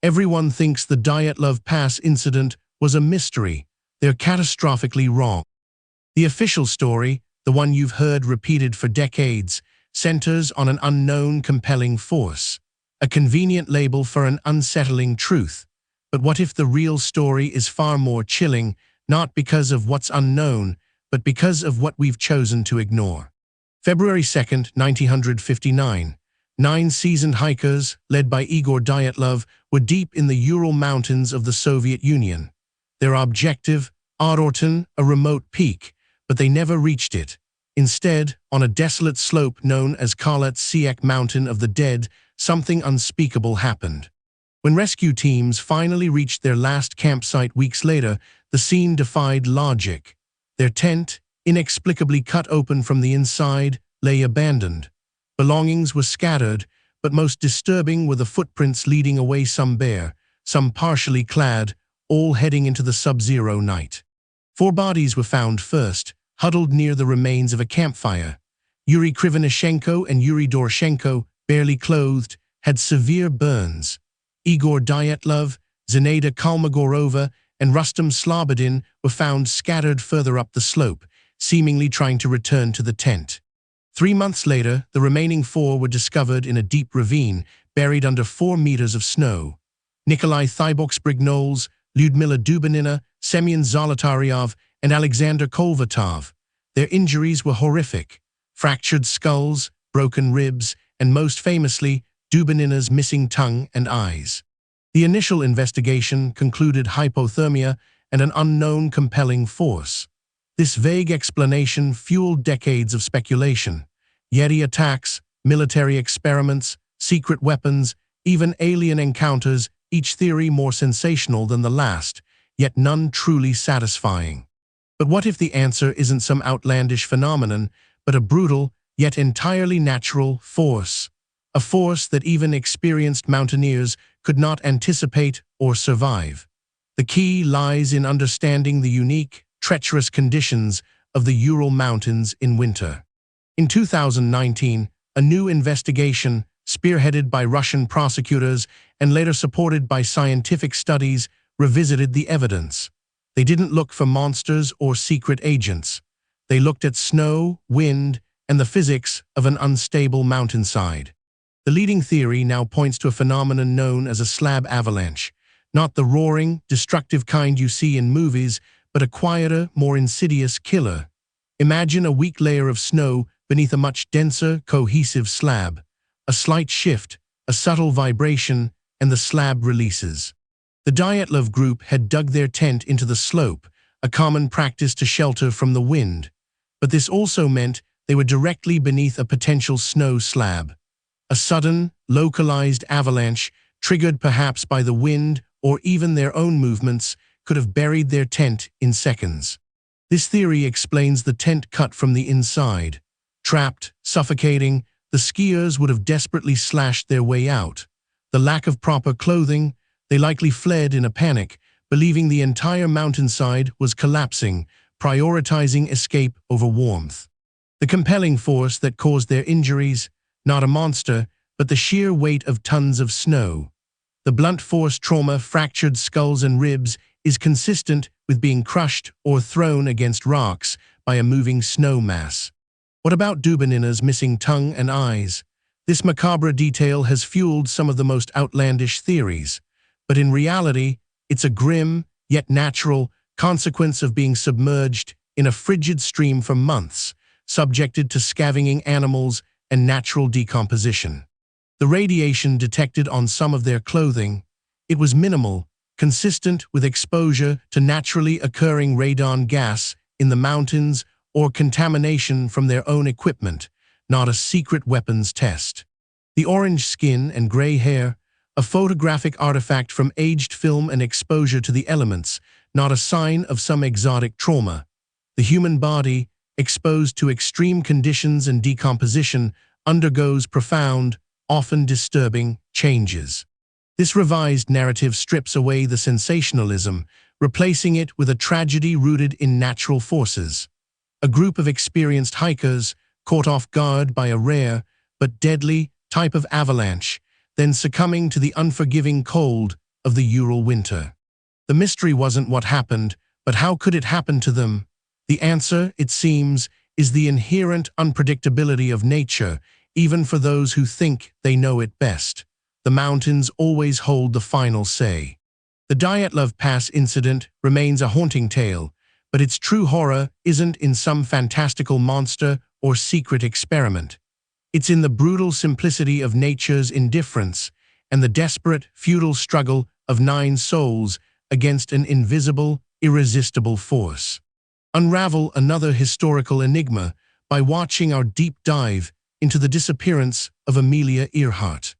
Everyone thinks the Dyatlov Pass incident was a mystery. They're catastrophically wrong. The official story, the one you've heard repeated for decades, centers on an unknown compelling force, a convenient label for an unsettling truth. But what if the real story is far more chilling, not because of what's unknown, but because of what we've chosen to ignore? February 2nd, 1959. 9 seasoned hikers, led by Igor Dyatlov, were deep in the Ural Mountains of the Soviet Union. Their objective, Arorton, a remote peak, but they never reached it. Instead, on a desolate slope known as Khalat-Siek Mountain of the Dead, something unspeakable happened. When rescue teams finally reached their last campsite weeks later, the scene defied logic. Their tent, inexplicably cut open from the inside, lay abandoned. Belongings were scattered, but most disturbing were the footprints leading away, some bare, some partially clad, all heading into the sub-zero night. 4 bodies were found first, huddled near the remains of a campfire. Yuri Krivonishenko and Yuri Doroshenko, barely clothed, had severe burns. Igor Dyatlov, Zinaida Kalmogorova, and Rustam Slobodin were found scattered further up the slope, seemingly trying to return to the tent. 3 months later, the remaining 4 were discovered in a deep ravine, buried under 4 meters of snow. Nikolai Thiboks-Brignoles, Lyudmila Dubinina, Semyon Zolotaryov, and Alexander Kolvatov. Their injuries were horrific: fractured skulls, broken ribs, and most famously, Dubinina's missing tongue and eyes. The initial investigation concluded hypothermia and an unknown compelling force. This vague explanation fueled decades of speculation. Yeti attacks, military experiments, secret weapons, even alien encounters, each theory more sensational than the last, yet none truly satisfying. But what if the answer isn't some outlandish phenomenon, but a brutal, yet entirely natural force? A force that even experienced mountaineers could not anticipate or survive. The key lies in understanding the unique, treacherous conditions of the Ural Mountains in winter. In 2019, a new investigation, spearheaded by Russian prosecutors and later supported by scientific studies, revisited the evidence. They didn't look for monsters or secret agents. They looked at snow, wind, and the physics of an unstable mountainside. The leading theory now points to a phenomenon known as a slab avalanche, not the roaring, destructive kind you see in movies, but a quieter, more insidious killer. Imagine a weak layer of snow beneath a much denser, cohesive slab. A slight shift, a subtle vibration, and the slab releases. The Dyatlov group had dug their tent into the slope, a common practice to shelter from the wind. But this also meant they were directly beneath a potential snow slab. A sudden, localized avalanche, triggered perhaps by the wind or even their own movements, could have buried their tent in seconds. This theory explains the tent cut from the inside. Trapped, suffocating, the skiers would have desperately slashed their way out. The lack of proper clothing, they likely fled in a panic, believing the entire mountainside was collapsing, prioritizing escape over warmth. The compelling force that caused their injuries, not a monster, but the sheer weight of tons of snow. The blunt force trauma, fractured skulls and ribs, is consistent with being crushed or thrown against rocks by a moving snow mass. What about Dubinina's missing tongue and eyes? This macabre detail has fueled some of the most outlandish theories, but in reality, it's a grim, yet natural, consequence of being submerged in a frigid stream for months, subjected to scavenging animals and natural decomposition. The radiation detected on some of their clothing, it was minimal, consistent with exposure to naturally occurring radon gas in the mountains or contamination from their own equipment, not a secret weapons test. The orange skin and gray hair, a photographic artifact from aged film and exposure to the elements, not a sign of some exotic trauma. The human body, exposed to extreme conditions and decomposition, undergoes profound, often disturbing, changes. This revised narrative strips away the sensationalism, replacing it with a tragedy rooted in natural forces. A group of experienced hikers, caught off guard by a rare but deadly type of avalanche, then succumbing to the unforgiving cold of the Ural winter. The mystery wasn't what happened, but how could it happen to them? The answer, it seems, is the inherent unpredictability of nature, even for those who think they know it best. The mountains always hold the final say. The Dyatlov Pass incident remains a haunting tale, but its true horror isn't in some fantastical monster or secret experiment. It's in the brutal simplicity of nature's indifference and the desperate, futile struggle of 9 souls against an invisible, irresistible force. Unravel another historical enigma by watching our deep dive into the disappearance of Amelia Earhart.